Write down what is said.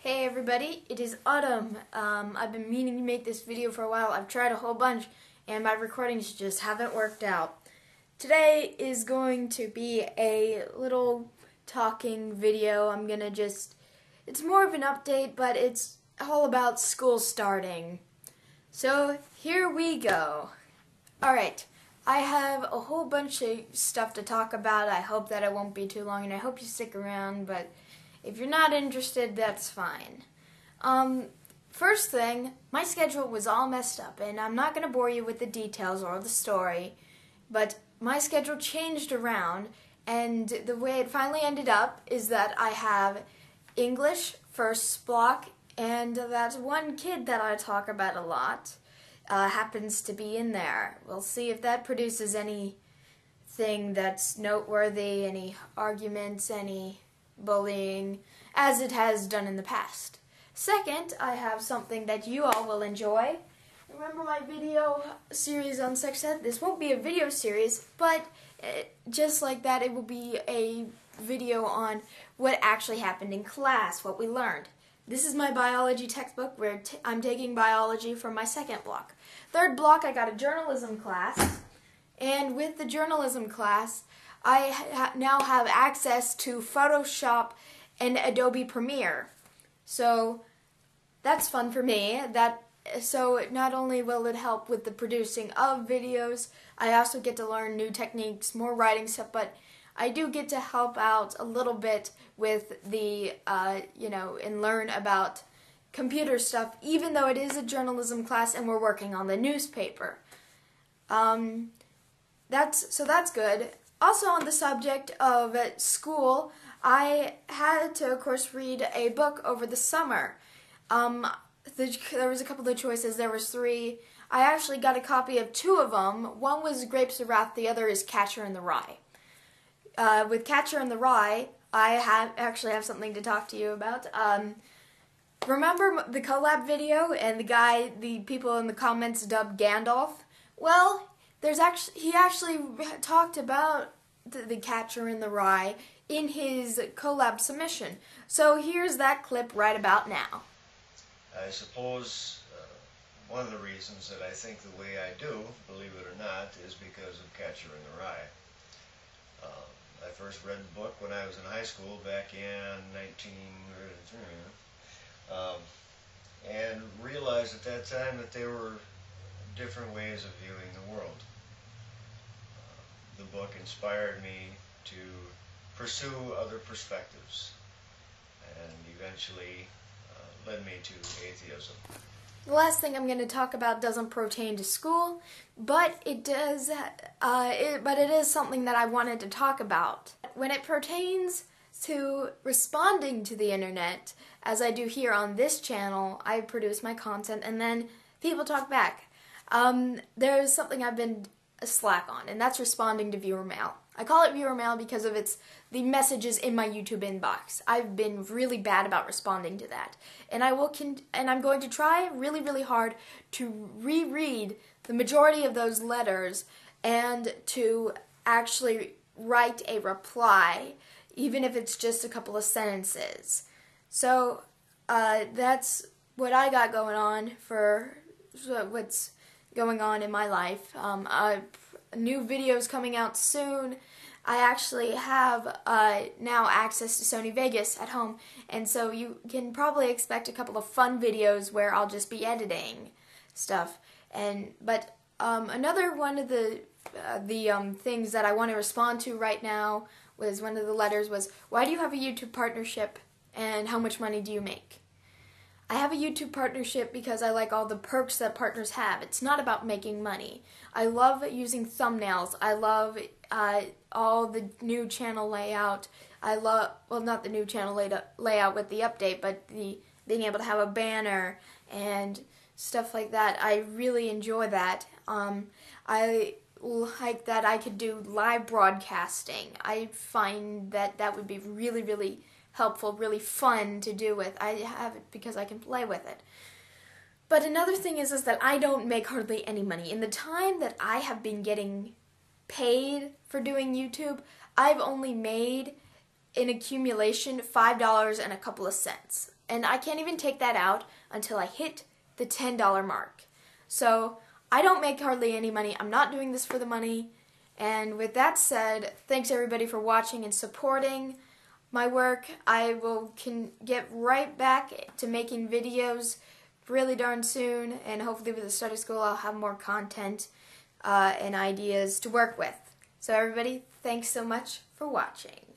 Hey everybody, it is Autumn. I've been meaning to make this video for a while. I've tried a whole bunch and my recordings just haven't worked out. Today is going to be a little talking video. It's more of an update, but it's all about school starting. So here we go. Alright, I have a whole bunch of stuff to talk about. I hope that it won't be too long and I hope you stick around, but if you're not interested, that's fine. First thing, my schedule was all messed up, and I'm not going to bore you with the details or the story, but my schedule changed around, and the way it finally ended up is that I have English first block, and that one kid that I talk about a lot happens to be in there. We'll see if that produces anything that's noteworthy, any arguments, any bullying, as it has done in the past. Second, I have something that you all will enjoy. Remember my video series on sex ed? This won't be a video series, but just like that, it will be a video on what actually happened in class, what we learned. This is my biology textbook where I'm taking biology from my second block. Third block, I got a journalism class, and with the journalism class, I now have access to Photoshop and Adobe Premiere. So that's fun for me. So not only will it help with the producing of videos, I also get to learn new techniques, more writing stuff, but I do get to help out a little bit with the, and learn about computer stuff, even though it is a journalism class and we're working on the newspaper. That's good. Also on the subject of school, I had to, of course, read a book over the summer. There was a couple of choices. There was three. I actually got a copy of two of them. One was Grapes of Wrath. The other is Catcher in the Rye. With Catcher in the Rye, I actually have something to talk to you about. Remember the collab video and the people in the comments dubbed Gandalf? Well, he actually talked about the Catcher in the Rye in his collab submission. So here's that clip right about now. I suppose one of the reasons that I think the way I do, believe it or not, is because of Catcher in the Rye. I first read the book when I was in high school back in 1933, and realized at that time that there were different ways of viewing the world. The book inspired me to pursue other perspectives and eventually led me to atheism. The last thing I'm going to talk about doesn't pertain to school, but it does. But it is something that I wanted to talk about. When it pertains to responding to the internet, as I do here on this channel, I produce my content and then people talk back. There's something I've been slack on, and that's responding to viewer mail. I call it viewer mail because of the messages in my YouTube inbox. I've been really bad about responding to that, and I'm going to try really, really hard to reread the majority of those letters and to actually write a reply, even if it's just a couple of sentences. So that's what I got going on for what's going on in my life. New videos coming out soon. I actually have now access to Sony Vegas at home, and so you can probably expect a couple of fun videos where I'll just be editing stuff. But another one of the things that I want to respond to right now was one of the letters was, why do you have a YouTube partnership and how much money do you make? I have a YouTube partnership because I like all the perks that partners have. It's not about making money. I love using thumbnails. I love all the new channel layout. Not the new channel layout with the update, but being able to have a banner and stuff like that. I really enjoy that. I like that I could do live broadcasting. I find that would be really, really helpful, really fun to do with. I have it because I can play with it. But another thing is that I don't make hardly any money. In the time that I have been getting paid for doing YouTube, I've only made in accumulation $5 and a couple of cents. And I can't even take that out until I hit the $10 mark. So I don't make hardly any money. I'm not doing this for the money. And with that said, thanks everybody for watching and supporting my work. I can get right back to making videos really darn soon, and hopefully with the start of school I'll have more content and ideas to work with. So everybody, thanks so much for watching.